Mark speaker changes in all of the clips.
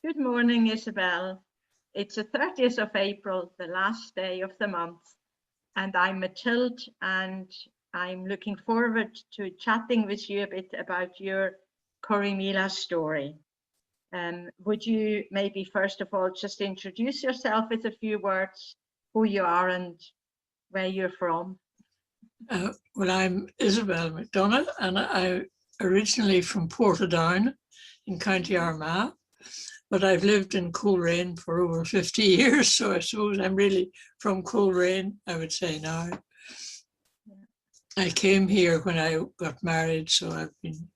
Speaker 1: Good morning, Isobel. It's the 30th of April, the last day of the month, and I'm Mathilde, and I'm looking forward to chatting with you a bit about your Corrymeela story. Would you maybe first of all just introduce yourself with a few words, who you are and where you're from?
Speaker 2: Well, I'm Isobel McDonagh, and I'm originally from Portadown in County Armagh, but I've lived in Coleraine for over 50 years, so I suppose I'm really from Coleraine, I would say now. I came here when I got married, so I've been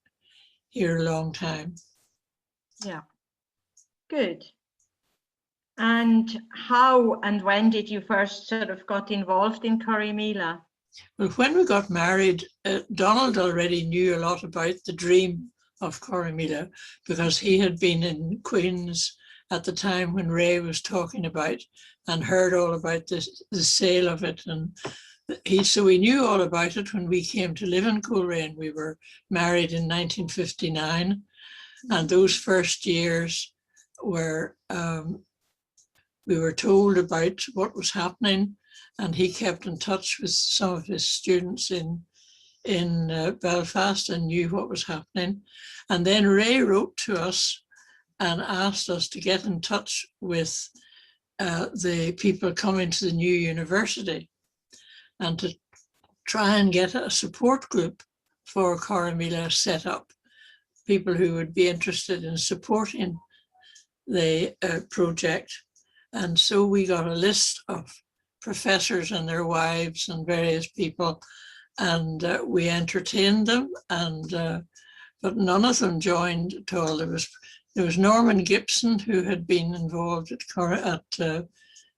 Speaker 2: here a long time.
Speaker 1: Yeah, good. And how and when did you first sort of got involved in Corrymeela?
Speaker 2: Well, when we got married, Donald already knew a lot about the dream of Corrymeela because he had been in Queen's at the time when Ray was talking about and heard all about the sale of it. And so we knew all about it when we came to live in Coleraine. We were married in 1959, and those first years were we were told about what was happening, and he kept in touch with some of his students in Belfast and knew what was happening. And then Ray wrote to us and asked us to get in touch with the people coming to the new university and to try and get a support group for Corrymeela set up, people who would be interested in supporting the project. And so we got a list of professors and their wives and various people, and we entertained them, and but none of them joined at all. There was Norman Gibson, who had been involved at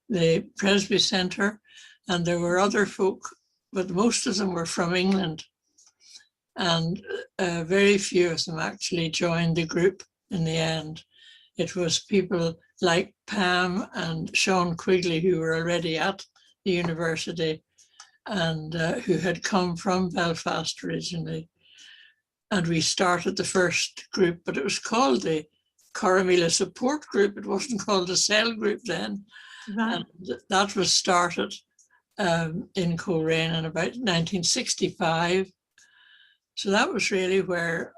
Speaker 2: the Presby Centre, and there were other folk, but most of them were from England, and very few of them actually joined the group in the end. It was people like Pam and Sean Quigley, who were already at the university and who had come from Belfast originally. And we started the first group, but it was called the Corrymeela Support Group. It wasn't called a cell group then. Right. And that was started in Coleraine in about 1965. So that was really where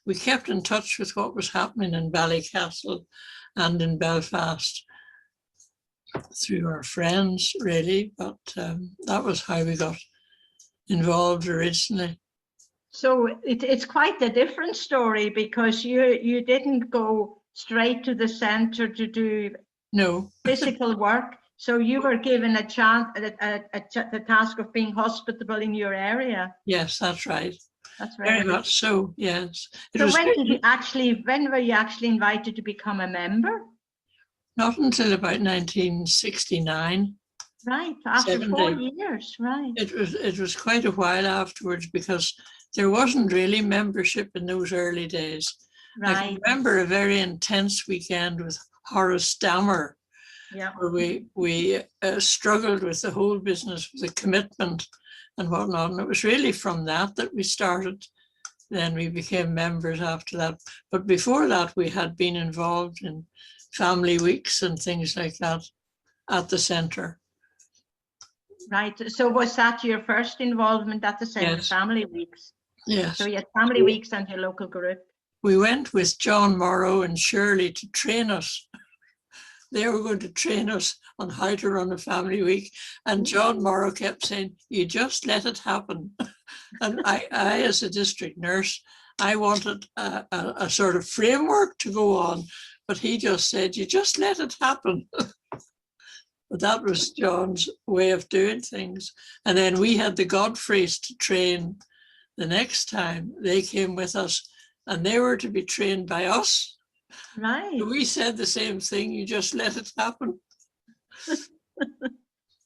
Speaker 2: we kept in touch with what was happening in Ballycastle and in Belfast through our friends, really, but that was how we got involved originally.
Speaker 1: So it's quite a different story because you didn't go straight to the centre to do physical work. So you were given a chance, the task of being hospitable in your area.
Speaker 2: Yes, that's right.
Speaker 1: That's
Speaker 2: very much so. Yes.
Speaker 1: So when were you actually invited to become a member?
Speaker 2: Not until about 1969.
Speaker 1: Right, after 4 years, right.
Speaker 2: It was quite a while afterwards because there wasn't really membership in those early days. Right. I can remember a very intense weekend with Horace Dammer, where we struggled with the whole business, with the commitment and whatnot. And it was really from that we started. Then we became members after that. But before that, we had been involved in family weeks and things like that at the centre.
Speaker 1: Right. So was that your first involvement at the centre, yes. Family weeks?
Speaker 2: Yes.
Speaker 1: So you had family weeks and your local group.
Speaker 2: We went with John Morrow and Shirley to train us. They were going to train us on how to run a family week. And John Morrow kept saying, you just let it happen. And I as a district nurse, I wanted a sort of framework to go on. But he just said, you just let it happen. But that was John's way of doing things. And then we had the Godfreys to train the next time. They came with us and they were to be trained by us.
Speaker 1: Right.
Speaker 2: So we said the same thing, you just let it happen.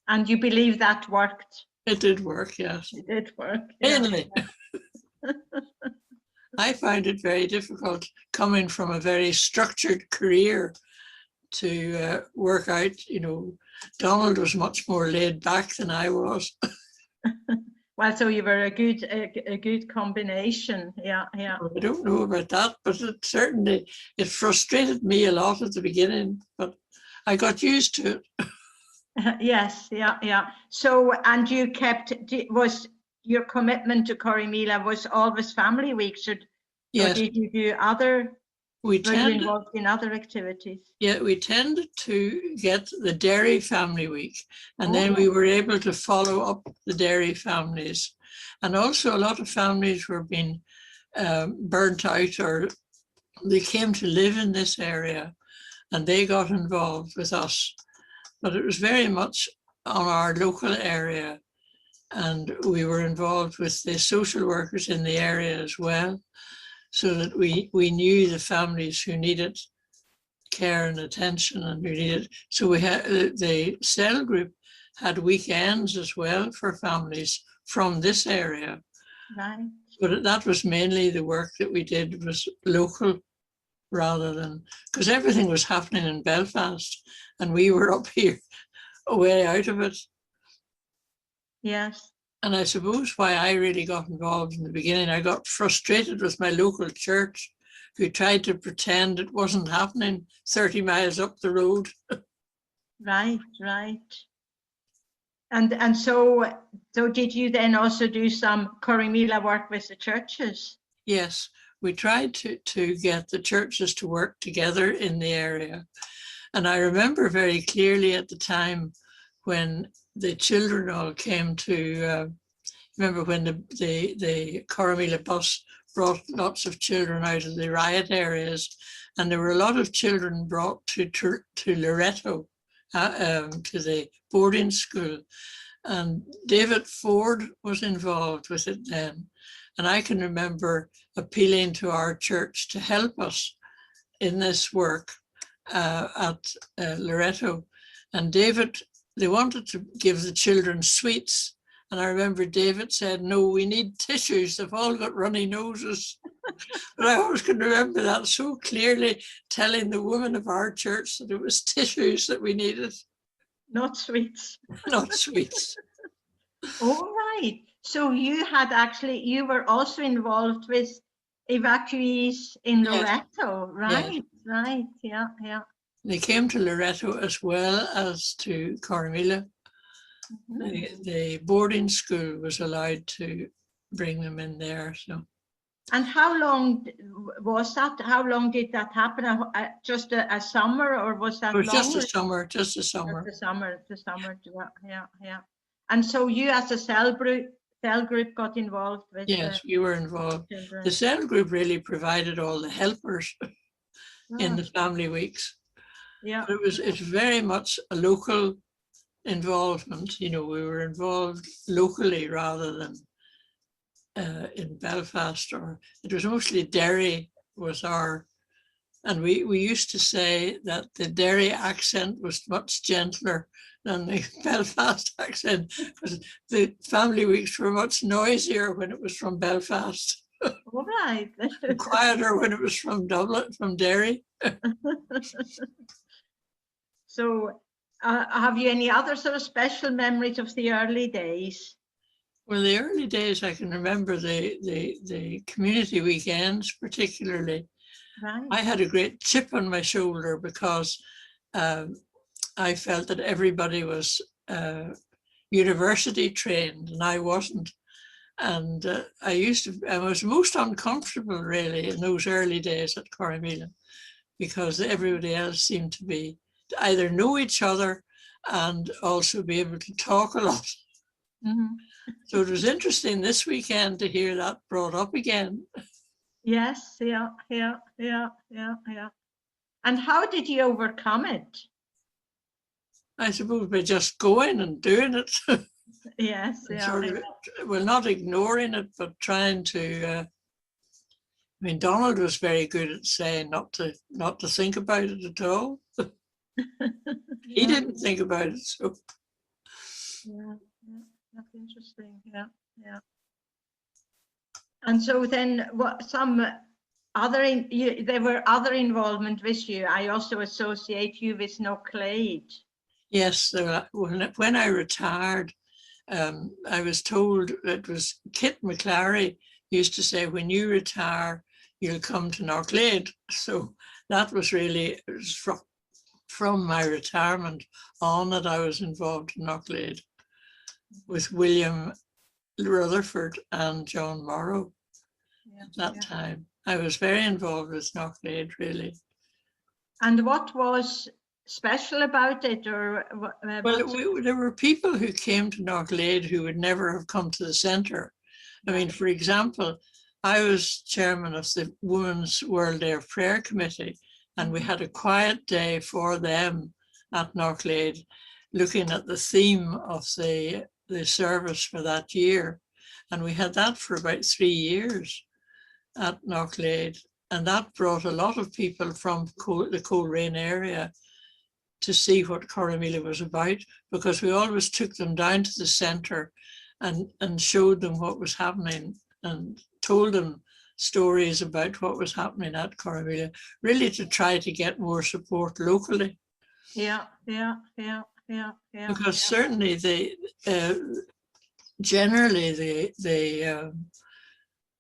Speaker 1: And you believe that worked?
Speaker 2: It did work, yes.
Speaker 1: It did work.
Speaker 2: Mainly. Yeah. I find it very difficult coming from a very structured career to work out, Donald was much more laid back than I was.
Speaker 1: Well, so you were a good combination. Yeah, yeah.
Speaker 2: I don't know about that, but it frustrated me a lot at the beginning, but I got used to it.
Speaker 1: Yes, yeah, yeah. So, and you was your commitment to Corrymeela was always family weeks, or
Speaker 2: Yes,
Speaker 1: did you do
Speaker 2: we
Speaker 1: were you
Speaker 2: tended,
Speaker 1: involved in other activities?
Speaker 2: yeah, we tended to get the Dairy Family Week, and then
Speaker 1: Oh,
Speaker 2: we were able to follow up the dairy families. And also a lot of families were being burnt out, or they came to live in this area and they got involved with us. But it was very much on our local area, and we were involved with the social workers in the area as well, so that we knew the families who needed care and attention and who needed. So we had the cell group had weekends as well for families from this area.
Speaker 1: right.
Speaker 2: But that was mainly the work that we did was local rather than, because everything was happening in Belfast and we were up here a way out of it.
Speaker 1: Yes.
Speaker 2: And I suppose why I really got involved in the beginning, I got frustrated with my local church who tried to pretend it wasn't happening 30 miles up the road.
Speaker 1: Right, right. And so did you then also do some Corrymeela work with the churches?
Speaker 2: Yes, we tried to get the churches to work together in the area. And I remember very clearly at the time when the children all came to, remember when the Corrymeela bus brought lots of children out of the riot areas, and there were a lot of children brought to Loreto, to the boarding school. And David Ford was involved with it then. And I can remember appealing to our church to help us in this work at Loreto. And David, they wanted to give the children sweets. And I remember David said, no, we need tissues. They've all got runny noses. But I always can remember that so clearly, telling the woman of our church that it was tissues that we needed.
Speaker 1: Not sweets.
Speaker 2: Not sweets.
Speaker 1: All right. So you were also involved with evacuees in
Speaker 2: Yes.
Speaker 1: Loreto, right?
Speaker 2: Yes.
Speaker 1: Right. Yeah, yeah.
Speaker 2: They came to Loreto as well as to Corrymeela.
Speaker 1: Mhm.
Speaker 2: The boarding school was allowed to bring them in there. So.
Speaker 1: And how long was that? How long did that happen? Just a summer, or was that
Speaker 2: It was
Speaker 1: longer?
Speaker 2: just a summer, just a summer.
Speaker 1: Just the summer. Yeah, yeah. And so you, as a cell group, got involved with.
Speaker 2: Yes, we were involved.
Speaker 1: Children.
Speaker 2: The cell group really provided all the helpers in the family weeks.
Speaker 1: Yeah.
Speaker 2: But it's very much a local involvement. You know, we were involved locally rather than in Belfast, or it was mostly Derry was our, and we used to say that the Derry accent was much gentler than the Belfast accent, because the family weeks were much noisier when it was from Belfast.
Speaker 1: All right.
Speaker 2: Quieter when it was from Dublin, from Derry.
Speaker 1: So have you any other sort of special memories of the early days?
Speaker 2: Well, the early days, I can remember the community weekends particularly.
Speaker 1: Right.
Speaker 2: I had a great chip on my shoulder because I felt that everybody was university trained and I wasn't. And I was most uncomfortable really in those early days at Corrymeela, because everybody else seemed to either know each other and also be able to talk a lot.
Speaker 1: Mm-hmm.
Speaker 2: So it was interesting this weekend to hear that brought up again.
Speaker 1: Yes, yeah. And how did you overcome it?
Speaker 2: I suppose by just going and doing it.
Speaker 1: Yes, yeah.
Speaker 2: Sort of, well, not ignoring it, but trying to. I mean, Donald was very good at saying not to think about it at all. He didn't think about it, so.
Speaker 1: Yeah, that's interesting. Yeah. And so then, what there were other involvement with you. I also associate you with Knocklade.
Speaker 2: Yes, when I retired, I was told it was Kit McClary used to say, when you retire, you'll come to Knocklade. So that was really, it was from my retirement on that I was involved in Knocklade with William Rutherford and John Morrow. At that time, I was very involved with Knocklade, really.
Speaker 1: And what was special about it, or
Speaker 2: well, there were people who came to Knocklade who would never have come to the centre. I mean, for example, I was chairman of the Women's World Day of Prayer Committee, and we had a quiet day for them at Knocklade, looking at the theme of the service for that year. And we had that for about 3 years at Knocklade. And that brought a lot of people from the Coleraine area to see what Corrymeela was about, because we always took them down to the centre and showed them what was happening and told them stories about what was happening at Corrymeela, really to try to get more support locally. Because certainly generally the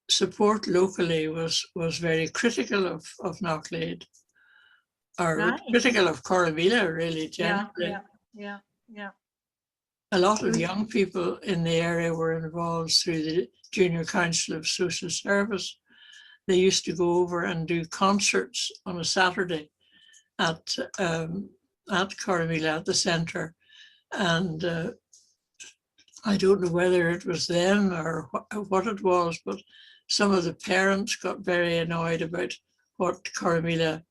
Speaker 2: support locally was very critical of Knocklade, or critical of Corrymeela, really, generally. A lot of young people in the area were involved through the Junior Council of Social Service. They used to go over and do concerts on a Saturday at Corrymeela, at the centre. And I don't know whether it was them or what it was, but some of the parents got very annoyed about what Corrymeela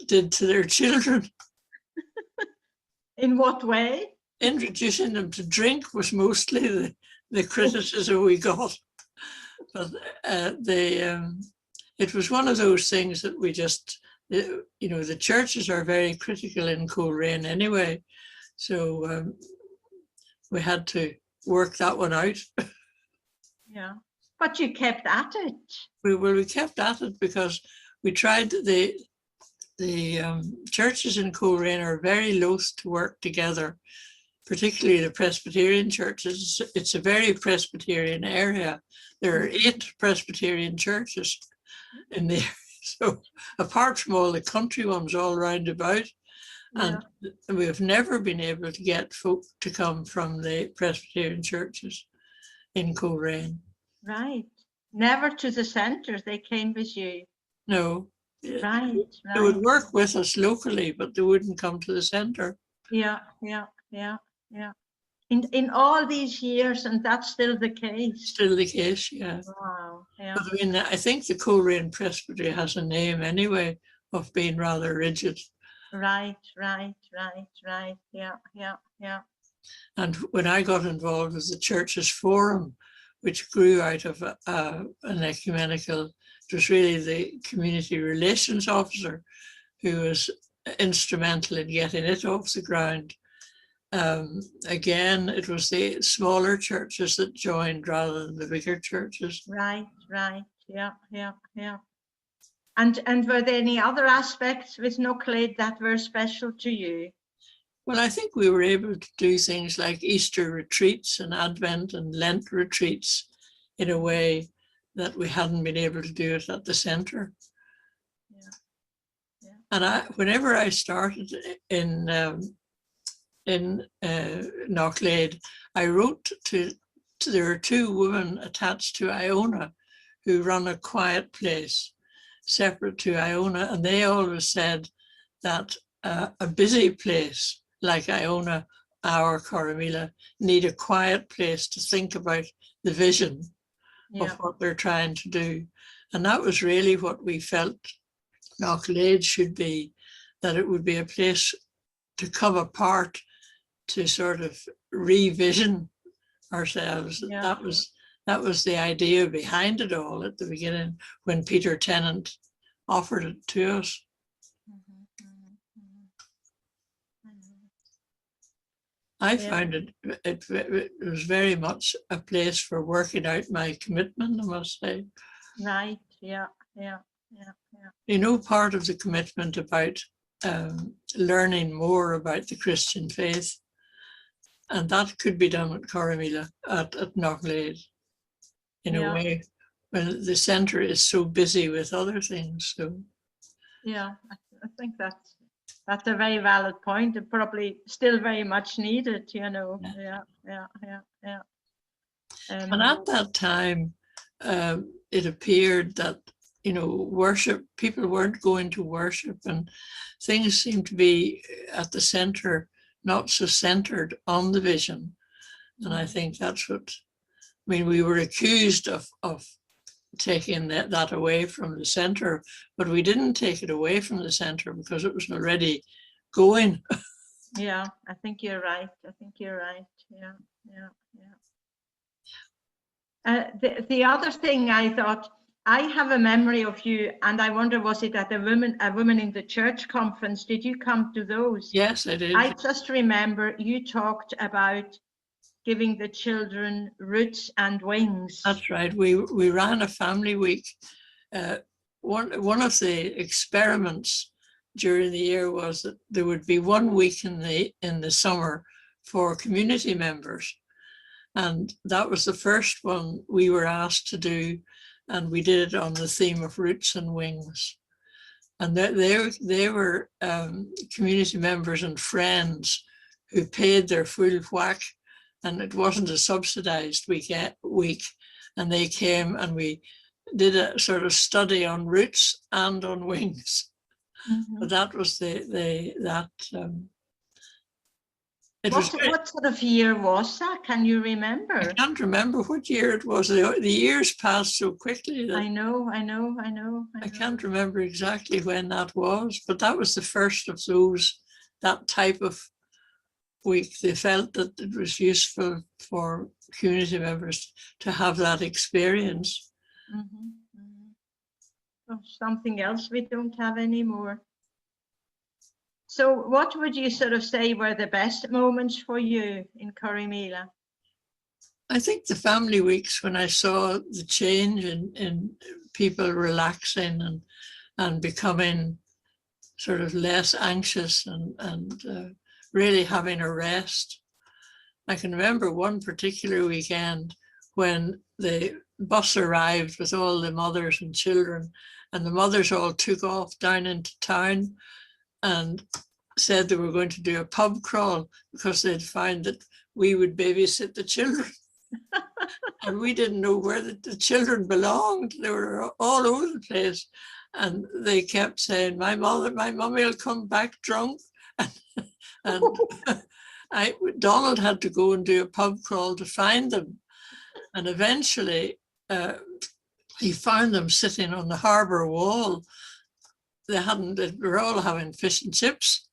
Speaker 2: did to their children.
Speaker 1: In what way?
Speaker 2: Introducing them to drink was mostly the criticism we got. But it was one of those things that we just, the churches are very critical in Coleraine anyway. So we had to work that one out.
Speaker 1: Yeah, but you kept at it.
Speaker 2: We kept at it because we tried. The churches in Coleraine are very loath to work together, particularly the Presbyterian churches. It's a very Presbyterian area. There are 8 Presbyterian churches in there. So apart from all the country ones all round about, and we have never been able to get folk to come from the Presbyterian churches in Coleraine.
Speaker 1: Right. Never to the centre, they came with you.
Speaker 2: No.
Speaker 1: Right.
Speaker 2: They would work with us locally, but they wouldn't come to the centre.
Speaker 1: Yeah. In all these years, and that's still the case.
Speaker 2: Still the case, yeah.
Speaker 1: Wow. Yeah.
Speaker 2: But I mean, I think the Coleraine Presbytery has a name anyway of being rather rigid.
Speaker 1: Right. Yeah.
Speaker 2: And when I got involved with the Churches Forum, which grew out of an ecumenical, it was really the community relations officer who was instrumental in getting it off the ground. Again, it was the smaller churches that joined rather than the bigger churches.
Speaker 1: Right. Yeah. And were there any other aspects with Knocklade that were special to you?
Speaker 2: Well, I think we were able to do things like Easter retreats and Advent and Lent retreats in a way that we hadn't been able to do it at the centre. Yeah. And whenever I started in Knocklade, I wrote there are 2 women attached to Iona who run a quiet place separate to Iona, and they always said that a busy place like Iona, our Corrymeela, need a quiet place to think about the vision of what they're trying to do. And that was really what we felt Knocklade should be, that it would be a place to come apart, to sort of revision ourselves. That was the idea behind it all at the beginning when Peter Tennant offered it to us. I found it was very much a place for working out my commitment, I must say.
Speaker 1: Right, yeah.
Speaker 2: Part of the commitment about learning more about the Christian faith And that could be done at Corrymeela, at Knocklade, in a way, when the centre is so busy with other things. So
Speaker 1: yeah, I think that's a very valid point, and probably still very much needed, you know. Yeah.
Speaker 2: And at that time, it appeared that, you know, worship, people weren't going to worship, and things seemed to be at the centre, not so centred on the vision. And I think that's what, I mean, we were accused of taking that away from the centre, but we didn't take it away from the centre because it was already going.
Speaker 1: Yeah, I think you're right. Yeah. The other thing I thought, I have a memory of you, and I wonder, was it at a women in the church conference? Did you come to those?
Speaker 2: Yes, I did.
Speaker 1: I just remember you talked about giving the children roots and wings.
Speaker 2: That's right. We ran a family week. One of the experiments during the year was that there would be 1 week in the summer for community members. And that was the first one we were asked to do. And we did it on the theme of roots and wings. And they were community members and friends who paid their full whack. And it wasn't a subsidized week. And they came and we did a sort of study on roots and on wings. But that was
Speaker 1: what sort of year was that? Can you remember?
Speaker 2: I can't remember what year it was. The years passed so quickly that
Speaker 1: I know.
Speaker 2: I can't remember exactly when that was, but that was the first of those, that type of week. They felt that it was useful for community members to have that experience.
Speaker 1: Oh, something else we don't have anymore. So what would you sort of say were the best moments for you in Corrymeela?
Speaker 2: I think the family weeks, when I saw the change in people relaxing and becoming sort of less anxious and really having a rest. I can remember one particular weekend when the bus arrived with all the mothers and children, and the mothers all took off down into town and said they were going to do a pub crawl because they'd find that we would babysit the children. And we didn't know where the children belonged. They were all over the place. And they kept saying, my mummy will come back drunk. And Donald had to go and do a pub crawl to find them. And eventually he found them sitting on the harbour wall. They were all having fish and chips.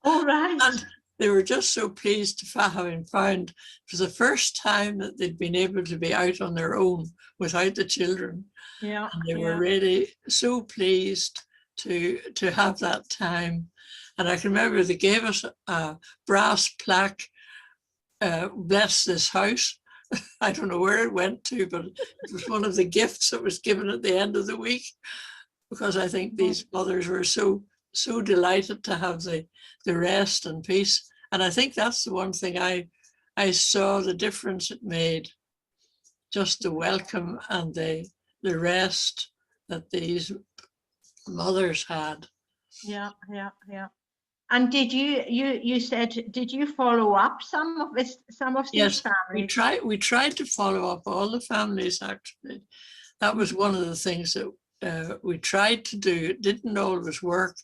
Speaker 1: Oh, right.
Speaker 2: And they were just so pleased to having found, it was the first time that they'd been able to be out on their own without the children.
Speaker 1: Yeah.
Speaker 2: And they were really so pleased to have that time. And I can remember they gave us a brass plaque, bless this house. I don't know where it went to, but it was one of the gifts that was given at the end of the week, because I think these mothers were so delighted to have the rest and peace. And I think that's the one thing I saw the difference it made, just the welcome and the rest that these mothers had.
Speaker 1: Yeah. And did you said, did you follow up some of these
Speaker 2: yes,
Speaker 1: families?
Speaker 2: We tried to follow up all the families, actually. That was one of the things that we tried to do. It didn't always work,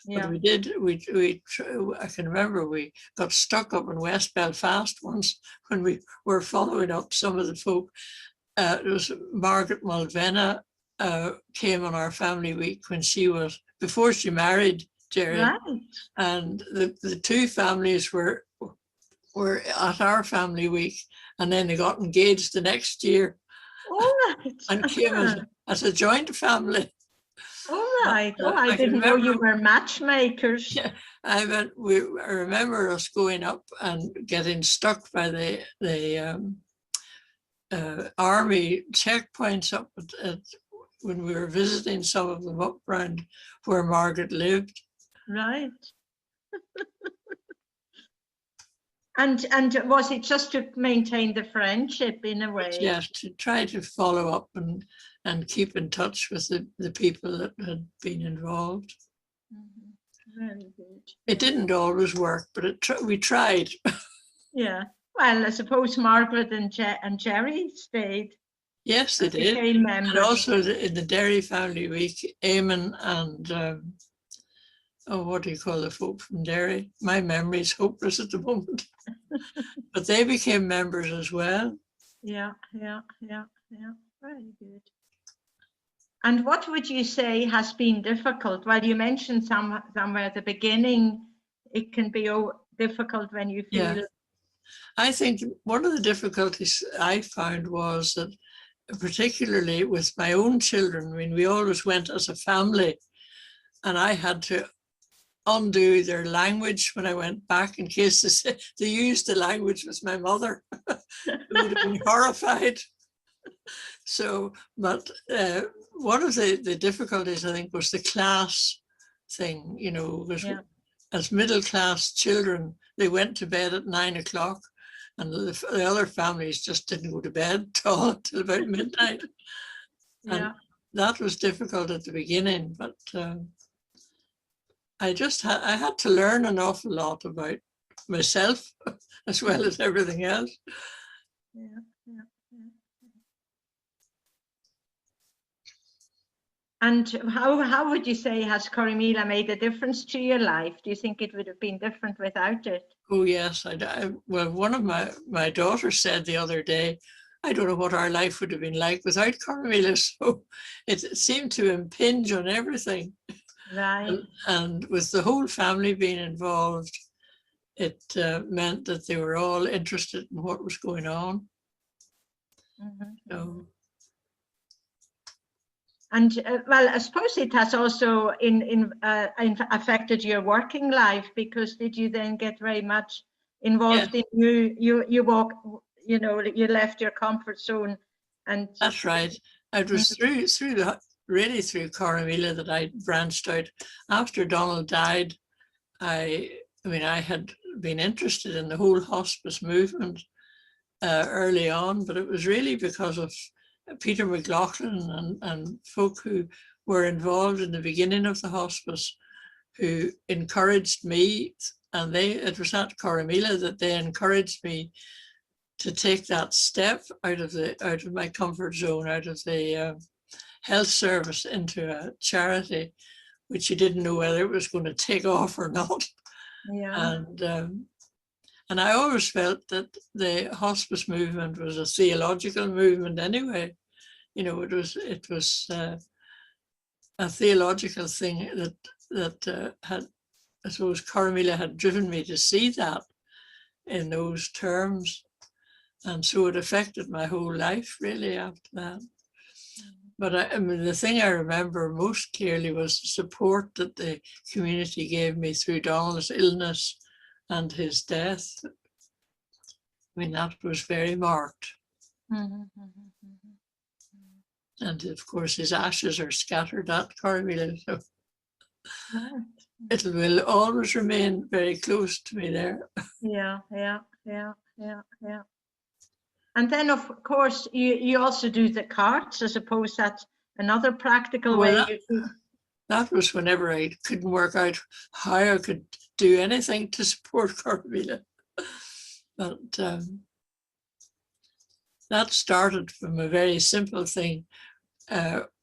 Speaker 2: but we did. I can remember we got stuck up in West Belfast once when we were following up some of the folk. It was Margaret Mulvenna came on our family week when she was, before she married Jerry.
Speaker 1: Right.
Speaker 2: And the two families were at our family week, and then they got engaged the next year.
Speaker 1: All right.
Speaker 2: And came as a joint family.
Speaker 1: All right. I didn't know you were matchmakers.
Speaker 2: Yeah, I remember us going up and getting stuck by the army checkpoints up when we were visiting some of them up around where Margaret lived.
Speaker 1: Right. And was it just to maintain the friendship in a way?
Speaker 2: Yes, to try to follow up and keep in touch with the people that had been involved.
Speaker 1: Very good.
Speaker 2: It didn't always work, but we tried.
Speaker 1: Yeah. Well, I suppose Margaret and Jerry stayed.
Speaker 2: Yes, they did.
Speaker 1: Became members.
Speaker 2: And also in the Derry family week, Eamon and what do you call the folk from Derry? My memory is hopeless at the moment. But they became members as well.
Speaker 1: Yeah. Very good. And what would you say has been difficult? Well, you mentioned somewhere at the beginning, it can be difficult when you feel.
Speaker 2: Yeah. I think one of the difficulties I found was that, particularly with my own children, I mean, we always went as a family, and I had to undo their language when I went back in case they used the language with my mother. Who would have been horrified. So, but one of the difficulties, I think, was the class thing, you know, because as middle class children, they went to bed at 9 o'clock, and the other families just didn't go to bed at all until about midnight. And that was difficult at the beginning, but I had to learn an awful lot about myself as well as everything else.
Speaker 1: And how would you say has Corrymeela made a difference to your life? Do you think it would have been different without it?
Speaker 2: Oh yes, well, one of my daughters said the other day, I don't know what our life would have been like without Corrymeela. So it seemed to impinge on everything.
Speaker 1: Right.
Speaker 2: And with the whole family being involved, it meant that they were all interested in what was going on. So.
Speaker 1: And well, I suppose it has also affected your working life, because did you then get very much involved in you walk, you know, you left your comfort zone, and
Speaker 2: that's right. It was through Corrymeela that I branched out. After Donald died, I had been interested in the whole hospice movement early on, but it was really because of Peter McLaughlin and folk who were involved in the beginning of the hospice, who encouraged me, and it was at Corrymeela that they encouraged me to take that step out of my comfort zone, out of the health service into a charity, which you didn't know whether it was going to take off or not.
Speaker 1: Yeah.
Speaker 2: And I always felt that the hospice movement was a theological movement anyway. You know, it was a theological thing that had, I suppose, Corrymeela had driven me to see that in those terms. And so it affected my whole life really after that. But I mean, the thing I remember most clearly was the support that the community gave me through Donald's illness and his death. I mean, that was very marked. And of course, his ashes are scattered at Corrymeela, so it will always remain very close to me there. Yeah.
Speaker 1: And then, of course, you also do the carts. I suppose that's another practical way.
Speaker 2: That was whenever I couldn't work out how I could do anything to support Corrymeela. But that started from a very simple thing.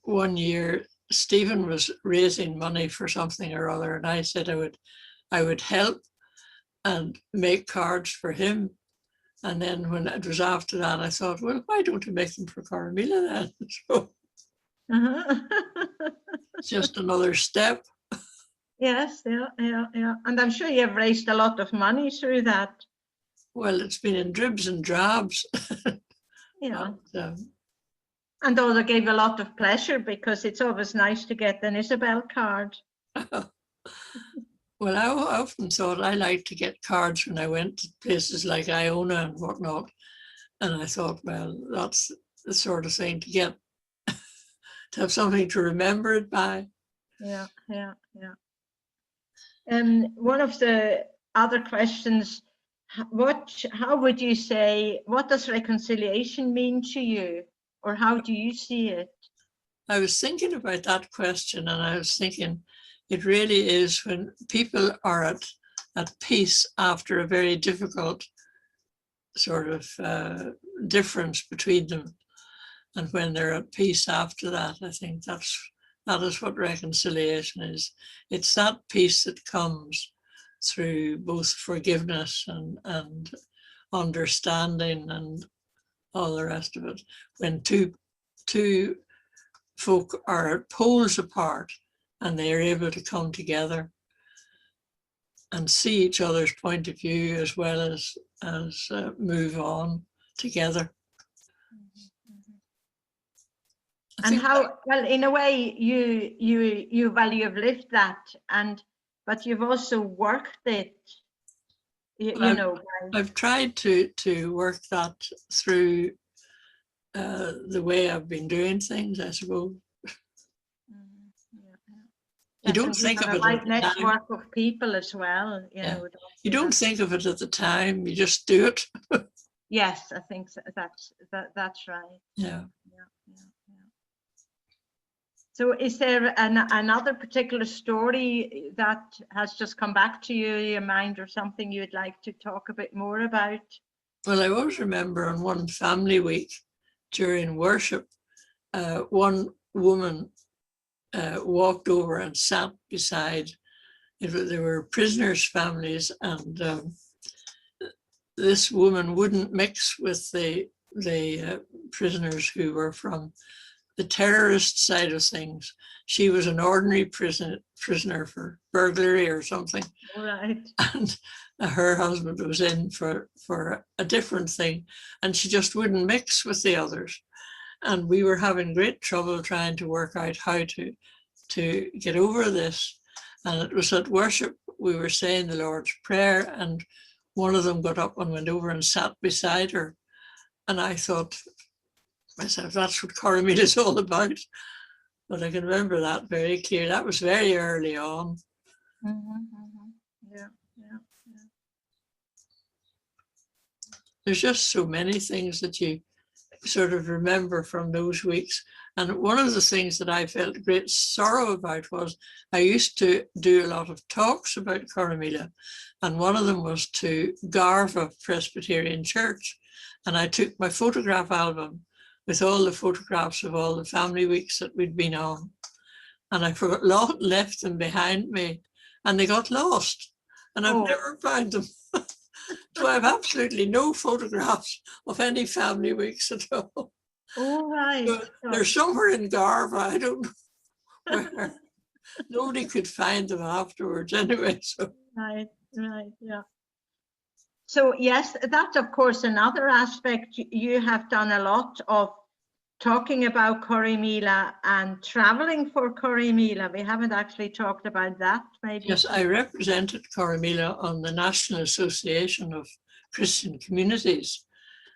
Speaker 2: One year, Stephen was raising money for something or other, and I said I would help and make cards for him. And then when it was after that, I thought, well, why don't we make them for Corrymeela then? So it's just another step.
Speaker 1: Yes, yeah. And I'm sure you've raised a lot of money through that.
Speaker 2: Well, it's been in dribs and drabs.
Speaker 1: Yeah. And also gave a lot of pleasure, because it's always nice to get an Isobel card.
Speaker 2: Well, I often thought I liked to get cards when I went to places like Iona and whatnot. And I thought, well, that's the sort of thing to get, to have something to remember it by.
Speaker 1: Yeah. One of the other questions, how would you say, what does reconciliation mean to you, or how do you see it?
Speaker 2: I was thinking about that question, and I was thinking it really is when people are at peace after a very difficult sort of difference between them, and when they're at peace after that. I think that is what reconciliation is. It's that peace that comes through both forgiveness and understanding and all the rest of it. When two folk are at poles apart and they are able to come together and see each other's point of view as well as move on together.
Speaker 1: And how, well, in a way, you've lived that, but you've also worked it.
Speaker 2: I've tried to work that through the way I've been doing things, I suppose. You don't think of it at the
Speaker 1: network of people as well.
Speaker 2: You don't think of it at the time. You just do it.
Speaker 1: Yes, I think so. That's right.
Speaker 2: Yeah.
Speaker 1: So is there another particular story that has just come back to your mind, or something you'd like to talk a bit more about?
Speaker 2: Well, I always remember on one family week during worship, one woman walked over and sat beside, there were prisoners' families, and this woman wouldn't mix with the prisoners who were from the terrorist side of things. She was an ordinary prisoner for burglary or something.
Speaker 1: Right.
Speaker 2: And her husband was in for a different thing, and she just wouldn't mix with the others. And we were having great trouble trying to work out how to get over this. And it was at worship, we were saying the Lord's Prayer, and one of them got up and went over and sat beside her. And I thought myself, that's what Corrymeela is all about. But I can remember that very clear. That was very early on.
Speaker 1: Yeah.
Speaker 2: There's just so many things that you sort of remember from those weeks. And one of the things that I felt great sorrow about was I used to do a lot of talks about Corrymeela, and one of them was to Garva Presbyterian Church. And I took my photograph album with all the photographs of all the family weeks that we'd been on. And I left them behind me, and they got lost, and I've never found them. So I have absolutely no photographs of any family weeks at all.
Speaker 1: Oh, right.
Speaker 2: So they're somewhere in Garva. I don't know where. Nobody could find them afterwards anyway. So.
Speaker 1: Right, yeah. So yes, that's of course another aspect. You have done a lot of talking about Corrymeela and traveling for Corrymeela. We haven't actually talked about that, maybe.
Speaker 2: Yes, I represented Corrymeela on the National Association of Christian Communities,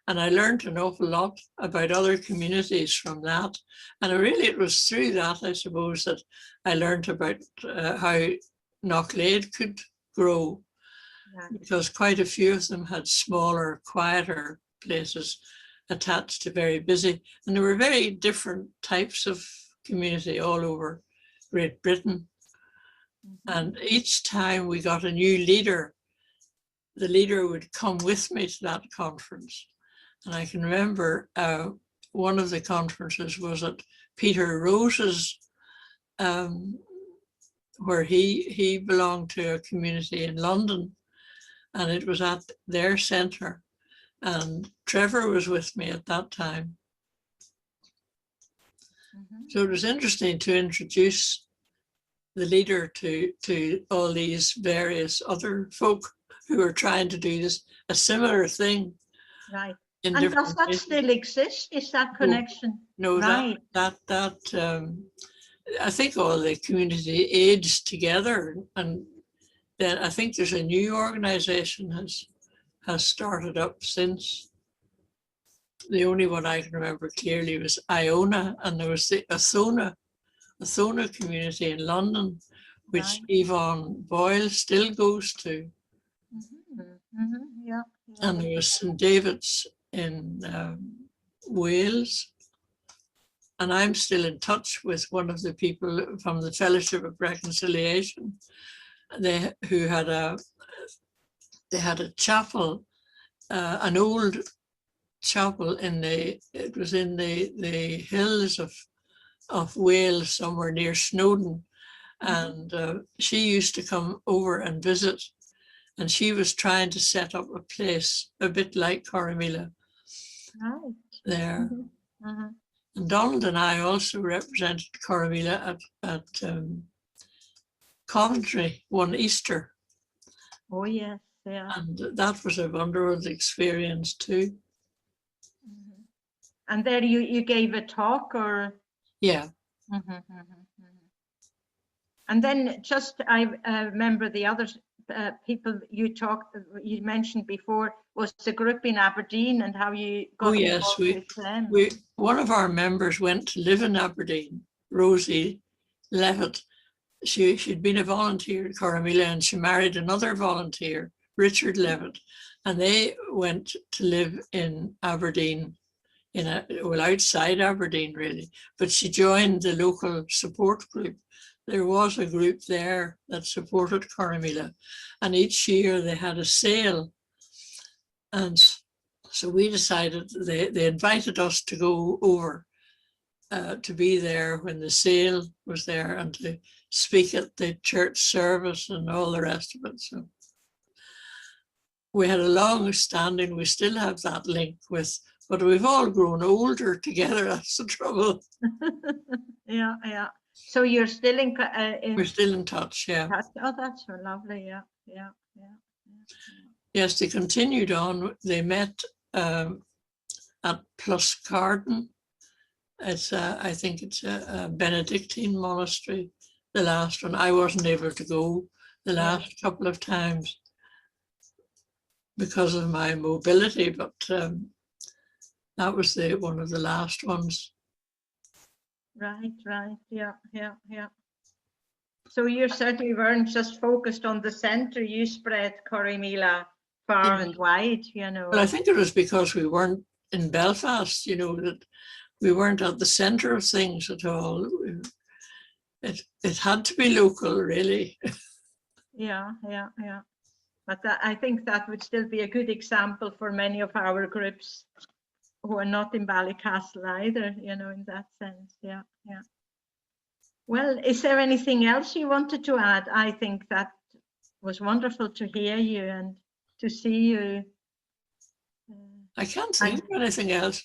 Speaker 2: and I learned an awful lot about other communities from that. And really it was through that, I suppose, that I learned about how Knocklade could grow, because quite a few of them had smaller, quieter places attached to very busy. And there were very different types of community all over Great Britain. And each time we got a new leader, the leader would come with me to that conference. And I can remember one of the conferences was at Peter Rose's, where he belonged to a community in London, and it was at their centre. And Trevor was with me at that time. So it was interesting to introduce the leader to all these various other folk who were trying to do a similar thing.
Speaker 1: Right. And does that still exist? Is that connection?
Speaker 2: No,
Speaker 1: right.
Speaker 2: that I think all the community aged together, and then I think there's a new organisation has started up since. The only one I can remember clearly was Iona, and there was the Athona community in London, which Yvonne Boyle still goes to.
Speaker 1: Yeah.
Speaker 2: and there was St. David's in Wales. And I'm still in touch with one of the people from the Fellowship of Reconciliation. Who had a chapel, an old chapel it was in the hills of Wales, somewhere near Snowdon. And she used to come over and visit, and she was trying to set up a place a bit like Corrymeela there. And Donald and I also represented Corrymeela at Coventry one Easter.
Speaker 1: Oh yes, yeah.
Speaker 2: And that was a wonderful experience too.
Speaker 1: And there you gave a talk, or?
Speaker 2: Yeah.
Speaker 1: And then just I remember the other people you mentioned before was the group in Aberdeen, and how you got involved with them.
Speaker 2: One of our members went to live in Aberdeen, Rosie Levitt. She'd been a volunteer at Corrymeela, and she married another volunteer, Richard Levitt, and they went to live in Aberdeen, outside Aberdeen really, but she joined the local support group. There was a group there that supported Corrymeela, and each year they had a sale. And so we decided, they invited us to go over to be there when the sale was there, and to speak at the church service and all the rest of it. So we had a long standing, we still have that link with, but we've all grown older together, that's the trouble.
Speaker 1: Yeah. So you're still in
Speaker 2: we're still in touch, yeah.
Speaker 1: Oh, that's so lovely, yeah.
Speaker 2: Yes, they continued on. They met at Plus Garden. It's I think it's a Benedictine monastery, the last one. I wasn't able to go the last couple of times because of my mobility, but that was one of the last ones.
Speaker 1: Right, yeah. So you certainly weren't just focused on the centre, you spread Corrymeela far and wide,
Speaker 2: Well, I think it was because we weren't in Belfast, that we weren't at the centre of things at all. It had to be local, really.
Speaker 1: Yeah. But I think that would still be a good example for many of our groups who are not in Ballycastle either, in that sense. Yeah. Well, is there anything else you wanted to add? I think that was wonderful to hear you and to see you.
Speaker 2: I can't think of anything else.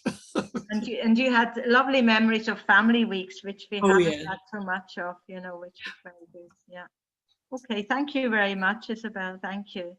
Speaker 1: and you had lovely memories of family weeks, which we haven't had so much of, which is very good. Yeah. Okay, thank you very much, Isobel. Thank you.